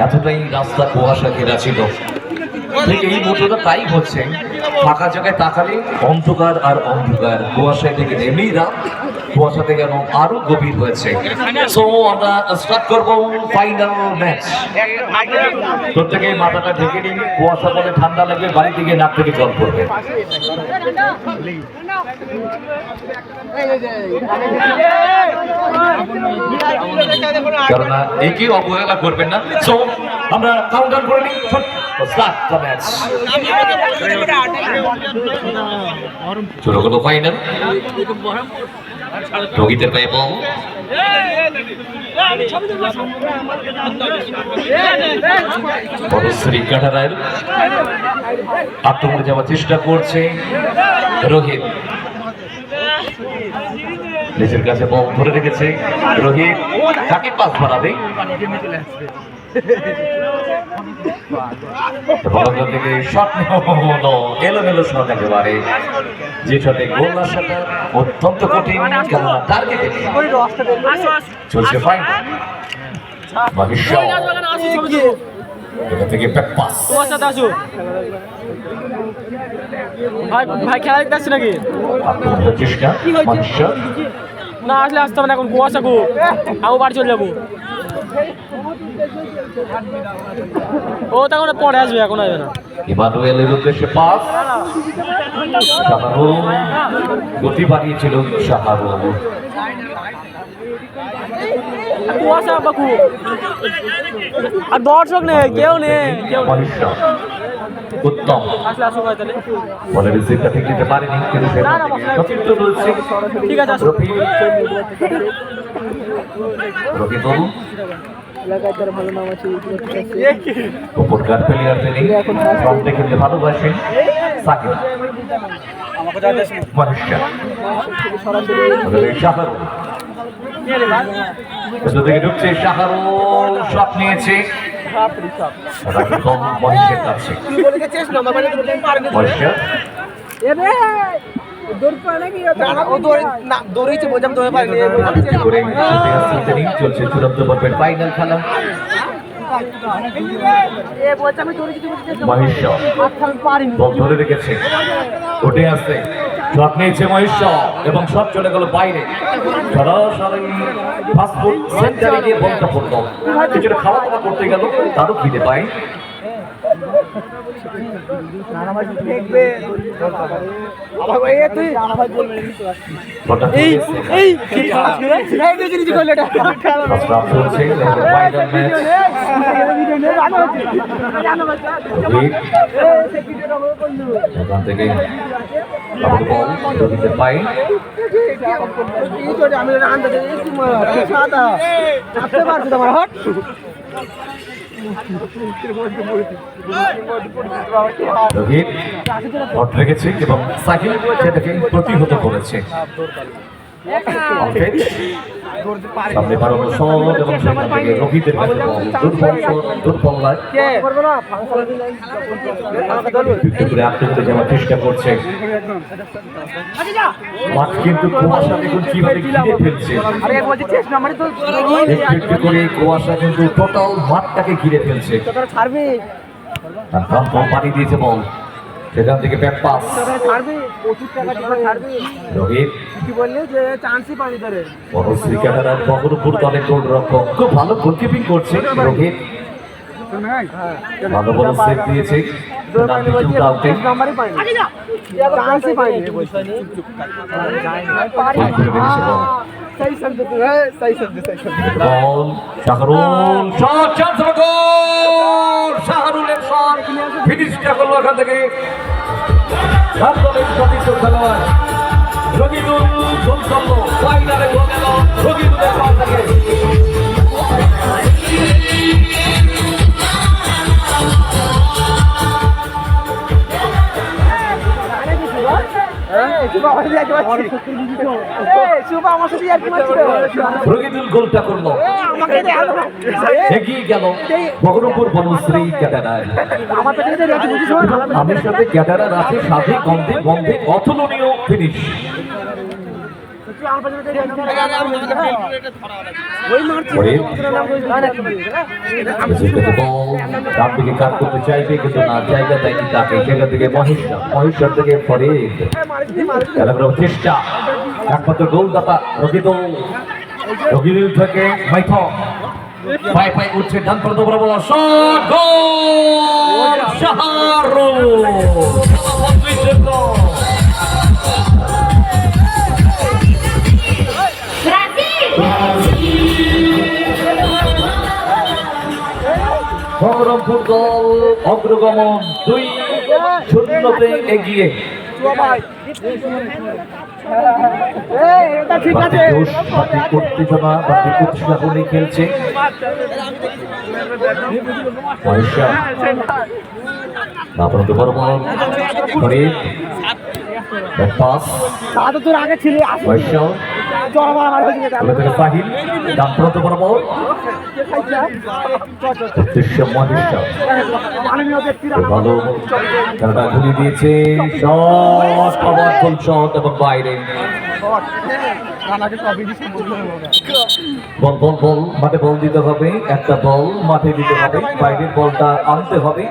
এতটাই রাস্তা কুয়াশা ঘেরা ছিল, ঠিক এই মুহূর্তটা তাই হচ্ছে। ফাঁকা জায়গায় তাকালে অন্ধকার আর অন্ধকার, কুয়াশায় থেকে নেমেই রাত, কুয়াশাতে যেন আরো গভীর হয়েছে। সো আমরা স্টার্ট করবো ফাইনাল ম্যাচ। প্রত্যেকে মাথাটা ঢেকে নিন, কুয়াশা বলে ঠান্ডা লাগবে, বাড়ি থেকে নাক থেকে জল পড়বে। কেননা একেই অবহেলা করবেন না। সো আমরা কাউন্টডাউন করে নিই, স্টার্ট দ্য ম্যাচ। শুরু করবো ফাইনাল। রোহিতের পায়ে বল, বড়শ্রী কাটারায়ের আক্রমণে যাওয়ার চেষ্টা করছে রোহিত। নিজের কাছে বল ধরে রেখেছে রোহিত, কাকে পাস বাড়াবে থেকে শট হলো, এলোমেলো শট একেবারে, যে শটে গোল আসাটা অত্যন্ত কঠিন, কেননা টার্গেটে চলছে ফাইনাল। এটা থেকে ব্যাক পাস, ভাই খেলা দেখতে আসছে নাকি? চেষ্টা না আসলে আসতে হবে না, এখন কুয়াশা খুব, আমি বাড়ি চলে যাবো। ও তখন পরে আসবে, এখন আসবে না। ইমানুয়েলের উদ্দেশ্যে পাস, শাহরুল গতি বাড়িয়েছিল শাহরুল। কুয়াশা বাকু আর দর্শক নেই, কেউ নেই, উত্তম বলে রিসিভটা ঠিক দিতে পারেনি, কিন্তু সতীর্থ রয়েছে। ঠিক আছে, রকিবুল ওপর গার্ড প্লেয়ার তিনি, ফ্রন্টে খেলতে ভালোবাসেন সাকিব। থেকে ঢুকছে শাহরুল, শট নিয়েছে মহিষের কাছে। চলছে চূড়ান্ত পর্বের ফাইনাল খেলা। মহেশ্বর বল ধরে রেখেছে, উঠে আসছে, শট নিয়েছে মহেশ্বর এবং শট চলে গেল বাইরে, সরাসরি ফাস্টফুড সেন্টারে গিয়ে বলটা পড়লো। কিছুটা খাওয়া দাওয়া করতে গেল, তারও খিদে পায়। রোহিত ভট রেখেছে এবং সাকিব সেটাকে প্রতিহত করেছে। সামনে বাড়ানো শট এবং সেখান থেকে রোহিতের কাছে দুর্বল আক্রমণে যাওয়ার চেষ্টা করছে। মাঠ কিন্তু কুয়াশা দেখুন কিভাবে ঘিরে ফেলছে, একটু করে কুয়াশা কিন্তু টোটাল মাঠটাকে ঘিরে ফেলছে। পানি দিয়েছে বল, সেখান থেকে ব্যাক পাস, রোহিত বড়শ্রী কাটারার বহরমপুর দলের গোলরক্ষক, খুব ভালো গোলকিপিং করছে রোহিত, ভালো বড় সেভ দিয়েছে। শাহরুলের শট ফিনিশটা করলো ওখান থেকে খেলোয়াড় রকিবুল, গোল করলো ফাইনালে, গোল গেল রকিবুলের শট থেকে। রকিবুল গোলটা করলো, এগিয়ে গেল বহরমপুর বনশ্রী ক্যাডারার। আমার সাথে ক্যাডারার আছে, সাথে গন্ধে গন্ধে অতুলনীয় ফিনিশ। ডান দিকে কাট করতে চাইবে কিন্তু না, জায়গা দেয়নি তাকে। জায়গা থেকে মহেশ্বর থেকে ফরিদ খেলা করার চেষ্টা, একমাত্র গোলদাতা রকিদুল থেকে মাইথন পায়ে পায়ে উঠছে ডান প্রান্ত বরাবর, শট, গোল বহরমপুর দল অগ্রগমন 2-0 এগিয়ে। উত্তেজনা খেলছে সাহিল ডানপ্রান্ত বরাবর ভালো খেলাটা ঘুরিয়ে দিয়েছে, শট পাওয়ারফুল শট এবং বাইরে। বল বল বল মাঠে বল দিতে হবে, একটা বল মাঠে দিতে হবে, বাইরের বলটা আনতে হবে।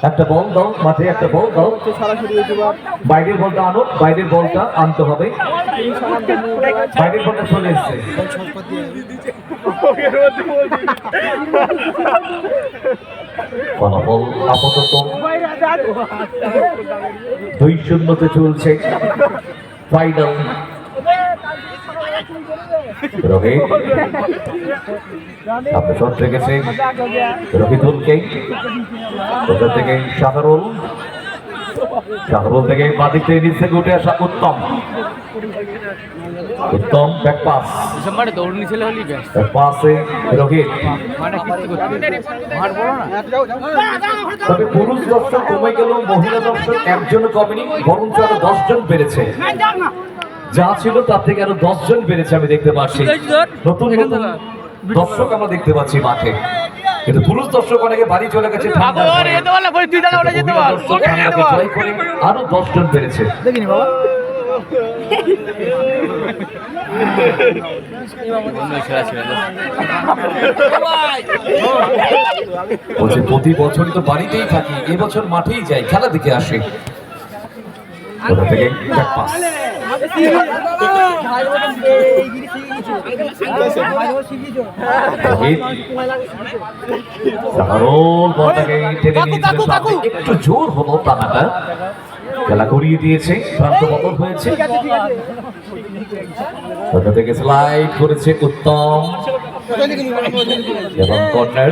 একটা বল দাও মাঠে, একটা বল দাও, বাইরের বলটা আনো, বাইরের বলটা আনতে হবে, বাইরের বলটা চলে এসছে। ফলাফল আপাতত 2-0 চলছে ফাইনাল। রোহিত সামনে শট রেখেছে রকিদুলকে, ওখান থেকে শাহরুল থেকে বাদিক থেকে নিচ থেকে উঠে আসা উত্তম ব্যাক পাস, পাসে রোহিত। তবে পুরুষ দর্শক কমে গেল, মহিলা দর্শক একজনও কমেনি, বরঞ্চ আরো 10 জন বেড়েছে। যা ছিল তার থেকে আরো 10 জন বেড়েছে আমি দেখতে পাচ্ছি। নতুন নতুন দর্শক আমরা দেখতে পাচ্ছি মাঠে, কিন্তু পুরুষ দর্শক অনেকে বাড়ি চলে গেছে। আরো 10 জন বেড়েছে। বলছে প্রতি বছরই তো বাড়িতেই থাকি, এবছর মাঠেই যাই, খেলা দেখে আসে। ওটা থেকে একটু জোর হলো টানাটা, খেলা করিয়ে দিয়েছে, প্রান্ত বদল হয়েছে। ওটা থেকে স্লাইড করেছে উত্তম এবং কর্নার,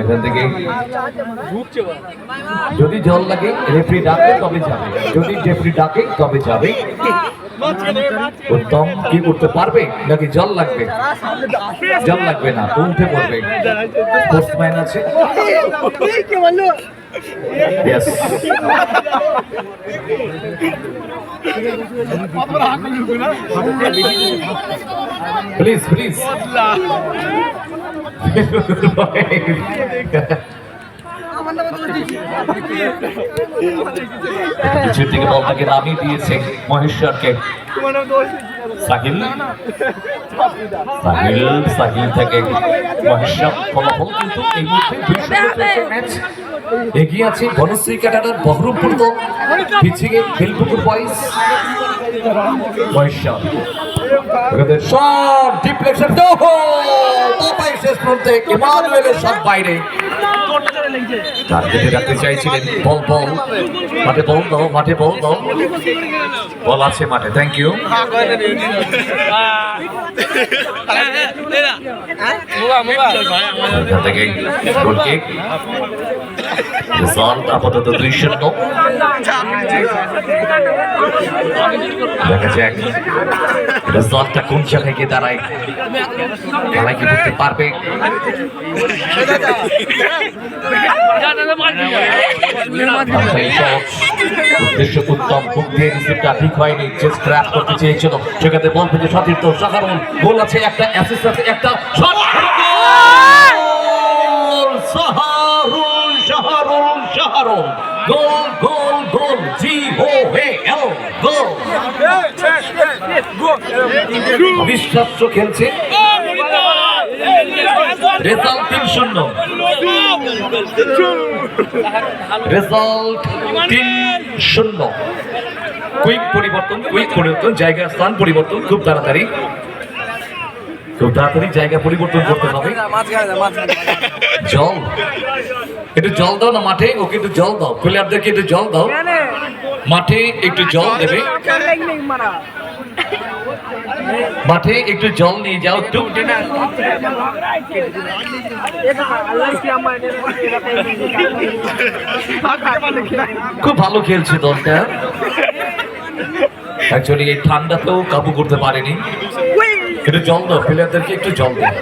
এখান থেকে যদি জল লাগে রেফারি ডাকে তবে যাবে, যদি রেফারি ডাকে তবে যাবে। উত্তম কি করতে পারবে নাকি জল লাগবে? জল লাগবে না, উঠে পড়বে। পোস্টম্যান আছে, yes. Please, please. পিছের দিকে বলটাকে নামিয়ে দিয়েছে মহেশ্বরকে। সাহিল থেকে মহেশ্বর। ফলাফল কিন্তু এই মুহূর্তে 2-0 ম্যাচ এগিয়ে আছে বনশ্রী ক্যাডারের বহরমপুর দল, পিছিয়ে Belpukur boys. Maheshwar shot, deflection, শেষ পর্যন্ত ইমানুয়েলের শট বাইরে। টার্গেটে রাখতে চাইছিলেন, বল বল মাঠে, বল দাও মাঠে, বল দাও, বল আছে মাঠে। Thank you. আপাতত 2-0। দেখা যাক রেজাল্টটা কোন জায়গায় গিয়ে দাঁড়ায়, খেলায় কি করতে পারবে। উদ্দেশ্য উত্তম, বুক দিয়ে রিসিভটা ঠিক হয়নি, চেস্ট ক্র্যাশ করতে চেয়েছিল, সেখানে বল থেকে সতীর্থ শাহরুল, গোল আছে, একটা অ্যাসিস্ট আছে, একটা শট, শাহরুল গোল গোল গোল, জি অবিশ্বাস্য খেলছে, রেজাল্ট 3-0, রেজাল্ট 3-0। কুইক পরিবর্তন, জায়গা স্থান পরিবর্তন, খুব তাড়াতাড়ি জায়গা পরিবর্তন করতে হবে। জল, একটু জল দাও না মাঠে, ওকে একটু জল দাও, প্লেয়ারদেরকে একটু জল দাও, মাঠে একটু জল দেবে, মাঠে একটু জল নিয়ে যাও একটু। খুব ভালো খেলছে দলটা, অ্যাকচুয়ালি এই ঠান্ডাতেও কাবু করতে পারেনি। একটু জল দাও, প্লেয়ারদেরকে একটু জল দাও।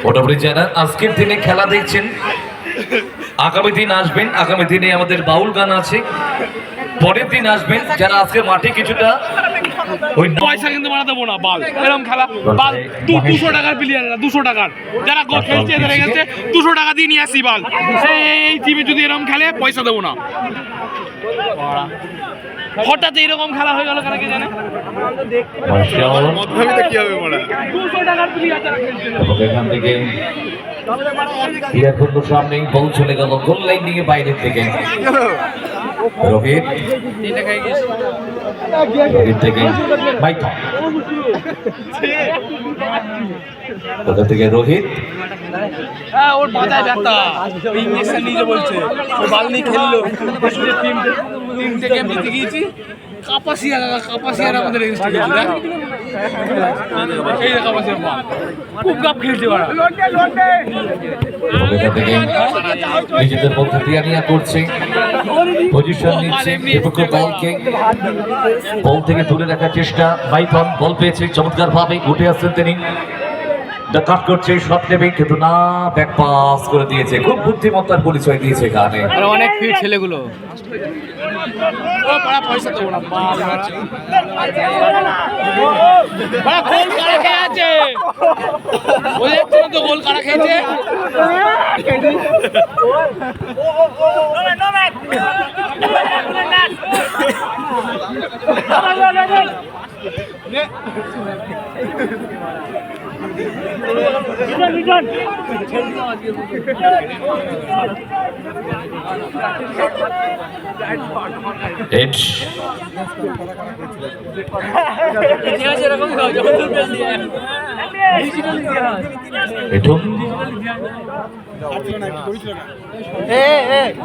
মোটামুটি যারা আজকের দিনে খেলা দেখছেন, আগামী দিন আসবেন, আগামী দিনে আমাদের বাউল গান আছে, পরের দিন আসবেন যারা আজকে মাঠে কিছুটা পয়সা কিন্তু বানা দেবো না, বাল এরকম খেলা, বাল 200 টাকার প্লেয়াররা, 200 টাকার যারা খেলছে এদের কাছে 200 টাকা দিয়ে নিয়ে আসি বাল। এই টিমে যদি এরকম খেলে পয়সা দেবো না। হঠাৎ এরকম খেলা হয়ে গেল, কারা কে জানে? 200 টাকার প্লেয়ার যারা খেলছে, এখান থেকে সামনে বল চলে গেল গোল লাইন দিকে বাইরের দিকে। রোহিত থেকে মাইথন, কোথা থেকে রোহিত, ওর মাথায় ব্যথা, ইঞ্জেকশন নিয়ে বলছে, ও বাল নিয়ে খেললো, টিম থেকে জিতে গিয়েছি। কাপাসিয়ার আমাদের খুব কাপ খেলছে ওরা। নিজেদের মধ্যে দিয়া করছে, পজিশন নিচ্ছে, বল থেকে দূরে রাখার চেষ্টা। মাইথন বল পেয়েছে, চমৎকার ভাবে উঠে আসছেন তিনি, কাট করছে, শট নেবে কিন্তু না, ব্যাক পাস করে দিয়েছে। খুব বুদ্ধিমত্তার পরিচয় দিয়েছে এখানে, অনেক ফিট ছেলেগুলো। পয়সা দেবো না, গোল কারা খেয়ে আছে, তো গোল কারা খেয়েছে।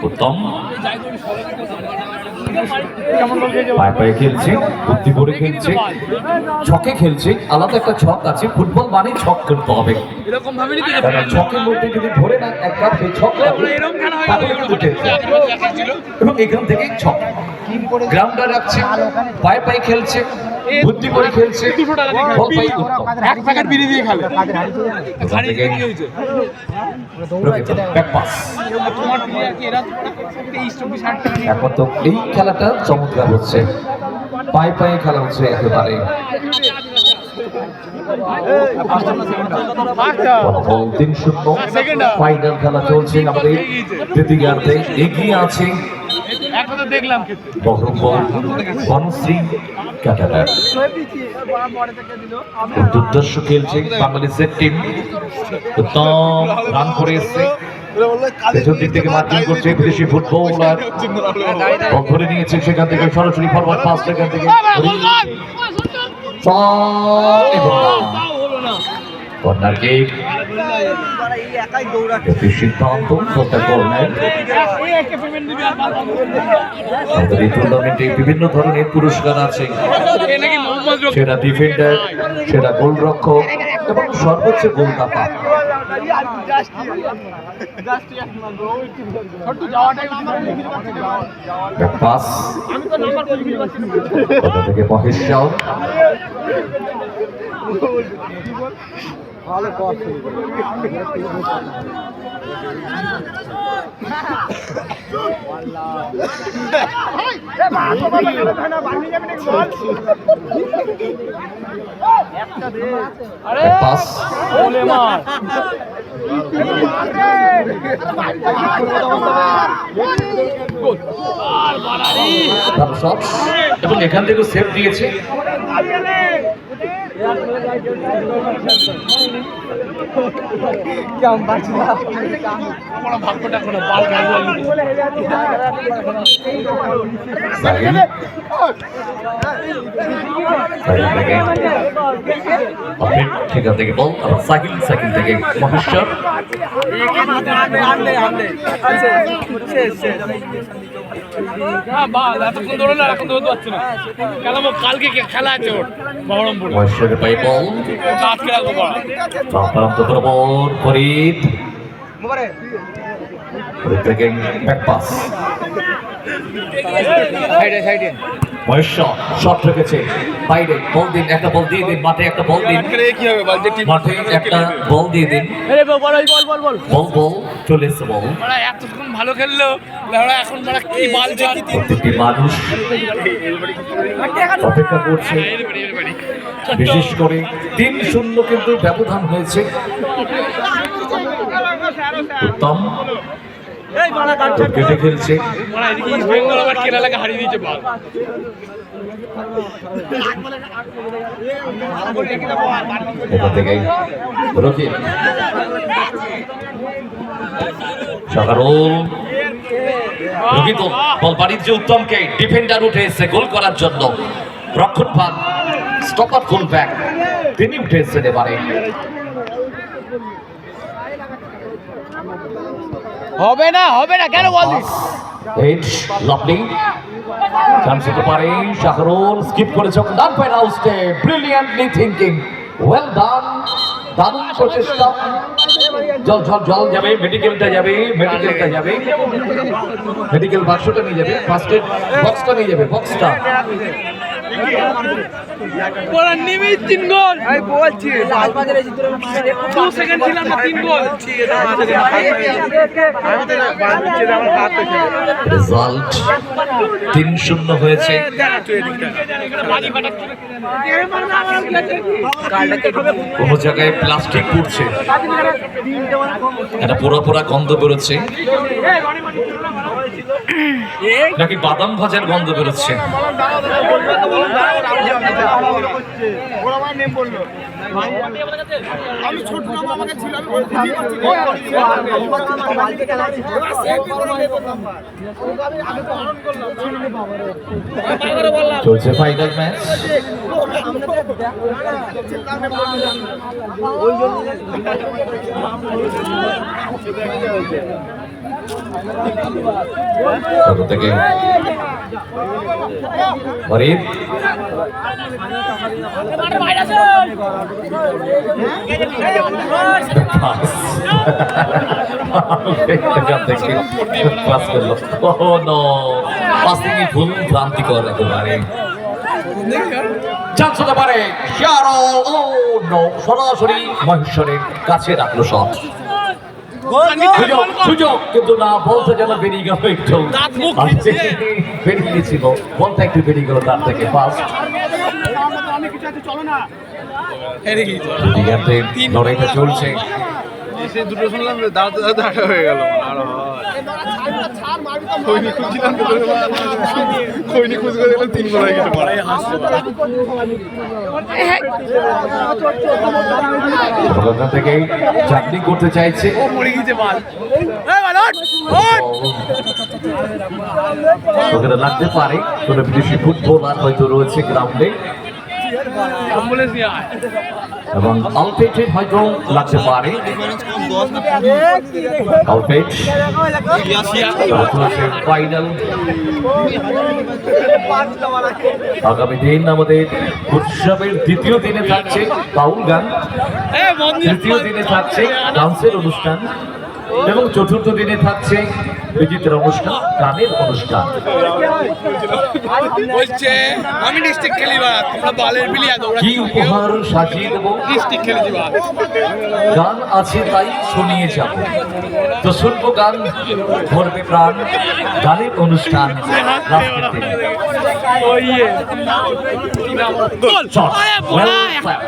উত্তম পায়ে পায়ে খেলছে, বুদ্ধি করে খেলছে, ছকে খেলছে। আলাদা একটা ছক আছে, ফুটবল মানে ছক করতে হবে। ছকের মধ্যে যদি ধরে না একবার সেই ছক তাহলে কিন্তু খেলছে, এবং এখান থেকে ছক গ্রাউন্ডার রাখছে, পায়ে পায়ে খেলছে, বুদ্ধি করে খেলছে, এক প্যাকেট বিড়ি দিয়ে খেলে। এখন তো এই খেলাটা চমৎকার হচ্ছে, পায়ে পায়ে খেলা হচ্ছে একেবারে। ফাইনাল খেলা চলছে, আমাদের তৃতীয়ার্ধে এগিয়ে আছে বহরমপুর বনশ্রী ক্যাডার। দুর্দর্শ খেলছে বাংলাদেশের টিম, উত্তম রান করে এসছে, পেছন দিক থেকে মার্কিং করছে বিদেশি ফুটবলার, বল ধরে নিয়েছে, সেখান থেকে সরাসরি ফরওয়ার্ড পাস, সেখান থেকে কর্নার কিক, সিদ্ধান্ত এই টুর্নামেন্টে বিভিন্ন ধরনের পুরস্কার আছে, সেরা ডিফেন্ডার, সেরা গোলরক্ষক এবং সর্বোচ্চ গোলদাতা। পাস থেকে মহেশ পাস এবং এখান থেকে সেভ দিয়েছে। সেখান থেকে বল সাকিল, সাকিল থেকে মহেশ্বর। মহেশ্বরের পায়ে বল, ফরিদ থেকে ব্যাক পাস। মহেশ্বর শট রেখেছে বাইরে, বল দিন, একটা বল দিয়ে দিন মাঠে, একটা বল দিন মাঠে, একটা বল দিয়ে দিন। বল বল চলে এসছে বল। এতক্ষণ ভালো খেললো, এখন কি বাল চার। প্রত্যেকটি মানুষ অপেক্ষা করছে, বিশেষ করে 3-0 কিন্তু ব্যবধান হয়েছে। উত্তম কেটে খেলছে, হারিয়ে দিয়েছে বল। এখান থেকে রকিব রকিব বল বাড়ির উত্তমকে, ডিফেন্ডার উঠে এসেছে গোল করার জন্য, রক্ষণ ভাগ স্টপার ফুল ব্যাক তিনি উঠে এসেছেন এবারে। হবে না কেন বল দিস। It's lovely. চান্স হতে পারে, শাহরুল স্কিপ করেছে, ডান পায়ের আউটে ব্রিলিয়ান্টলি থিংকিং, ওয়েল ডান, দারুণ প্রচেষ্টা। জল জল জল যাবে, মেডিকেলটা যাবে, মেডিকেলটা যাবে, মেডিকেল বাক্সটা নিয়ে যাবে, ফার্স্ট এড বক্সটা নিয়ে যাবে, বক্সটা। নেমেই 3 গোল আমি বলছি, 2 সেকেন্ড ছিল না, 3 গোল। রেজাল্ট 3-0 হয়েছে। কোন জায়গায় প্লাস্টিক পড়ছে, এটা পোড়া পোড়া গন্ধ বেরোচ্ছে, নাকি বাদাম ভাজার গন্ধ বেরোচ্ছে। চলছে ফাইনাল ম্যাচ। থেকে ফরিদ ভুল ভ্রান্তিকর একেবারে। চান্স হতে পারে, সরাসরি মহেশ্বরের কাছে রাখলো শট, সুযোগ কিন্তু না, বলতে যেন বেরিয়ে গেল, একটু বেরিয়ে গেছিল বলটা, একটু বেরিয়ে গেল তার থেকে। ফার্স্ট লড়াইটা চলছে, দুটো শুনলাম দাঁড়া হয়ে গেল, খৈনি খুঁজ করে গেলাম 3 গোল হয়ে গেছে। ওখান থেকে চাকরি করতে চাইছে, ওখানে লাগতে পারে কোনো বিদেশি ফুটবলার হয়তো রয়েছে গ্রাউন্ডে, এবং আলপেটের হয়তো লাগতে পারে। আলপেট ফাইনাল আগামী দিন আমাদের উৎসবের দ্বিতীয় দিনে থাকছে বাউল গান, তৃতীয় দিনে থাকছে ডান্সের অনুষ্ঠান, এবং চতুর্থ দিনে থাকছে বিচিত্র অনুষ্ঠান, গানের অনুষ্ঠান। বলছে আমি ডিস্ট্রিক্ট খেলি বা তোমরা বালের বিলিয়া দৌড়া কি উপহার সাজিয়ে দেবো, ডিস্ট্রিক্ট খেলেছি বা গান আছে তাই শুনিয়ে যাব। তো শুনবো গান, ভরবে প্রাণ, গানের অনুষ্ঠান লাস্টের দিনে। ওই গোল Shot. আরে Well বড়া fired.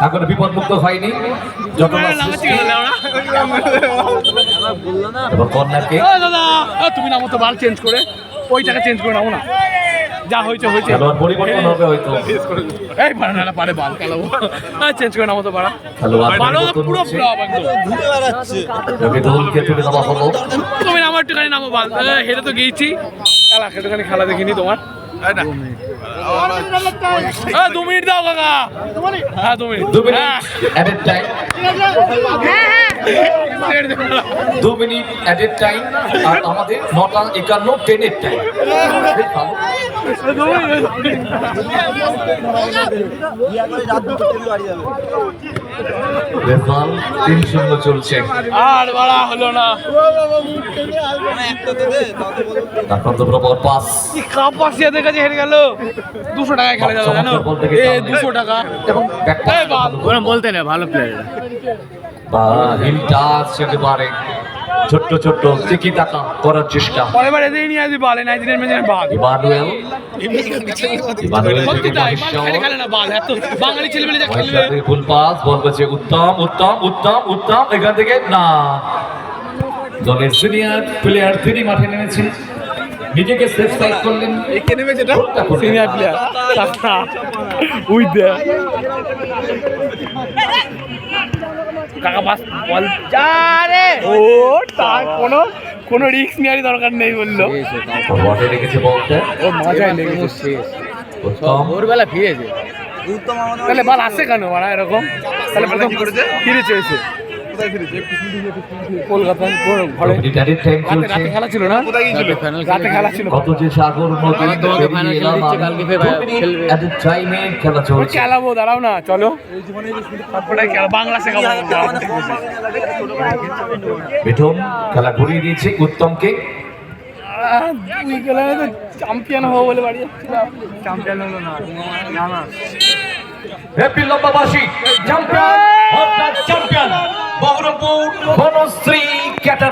এখনো বিপদমুক্ত হয়নি জটলা সৃষ্টি। এবার কর্নারকে দাদা তুমি নামো তো বাল চেঞ্জ করে ওইটাকে চেঞ্জ করে নাও না, যা হয়েছে হয়েছে। খেলোয়াড় পরিবর্তন হবে হয়তো। এই পারে না পারে বাল খেলাবো, চেঞ্জ করে নামো তো পারা খেলোয়াড় ভালো পরিবর্তন পুরো হচ্ছে। ফ্লপ একদম। রবিদুলকে তুলে দেওয়া হলো। তুমি নামো একটুখানি নামো বাল, হেরে তো গিয়েছি খেলা, একটুখানি খেলা দেখিনি তোমার। না 2 মিনিট দাও কাকা, হ্যাঁ 2 minute 2 minute added time, 2 minute added time. আর আমাদের 9:51 10-এর টাইম। রেজাল্ট 3-0 চলছে। আর বাড়া হলো না, আক্রান্ত প্রবল পাস, কি কাপাসিয়াদের কাছে হেরে গেল। 200 টাকায় খেলে যাবে জানো, 200 টাকা এবং ব্যাকটা এই বাল ওরা বলতে না ভালো প্লেয়ার বা হিল টাচ একেবারে ছোট্ট ছোট্ট চিকি টাকা করার চেষ্টা। পরের বার এদের নিয়ে আসবি বাল, নাইজেরিয়ান ম্যাচের বাল ইমানুয়েল সত্যি তাই, খেলে খেলে না বাল, এত বাঙালি ছেলেমেলে যা খেলবে। ফুল পাস, বল করছে উত্তম উত্তম উত্তম উত্তম, এখান থেকে না। দলের সিনিয়র প্লেয়ার তিনি মাঠে নেমেছেন, নিজেকে সেফ সাইড করলেন। একে নেমে যেটা গোলটা করলেন। সিনিয়র প্লেয়ার উইথ দ্য কাকা পাস বল যারে ও তার কোনো রিস্ক নেওয়ারই দরকার নেই বললো। বটে রেখেছে বলটা, ও মজাই লেগেছে শেষ, উত্তম ভোরবেলা ফিরেছে। তাহলে বল আসছে কেন মারা এরকম? তাহলে প্রথম ফিরেছে এসে কলকাতায় ঘরে মিলিটারির টাইম রাতে চলছে। রাতে খেলা ছিল না, রাতে খেলা ছিল। কত যে সাগর নদী পেরিয়ে এলাম আমি। 2 মিনিট অ্যাডেড টাইমে খেলা চলছে। খেলাবো দাঁড়াও না, চলো তারপরে খেলা বাংলা শেখাবো। মিঠুন খেলা ঘুরিয়ে দিয়েছে উত্তমকে। দুই খেলায় তো চ্যাম্পিয়ন হবো বলে বাড়ি যাচ্ছিলাম, চ্যাম্পিয়ন হলো না। Happy লম্বাবাসী champion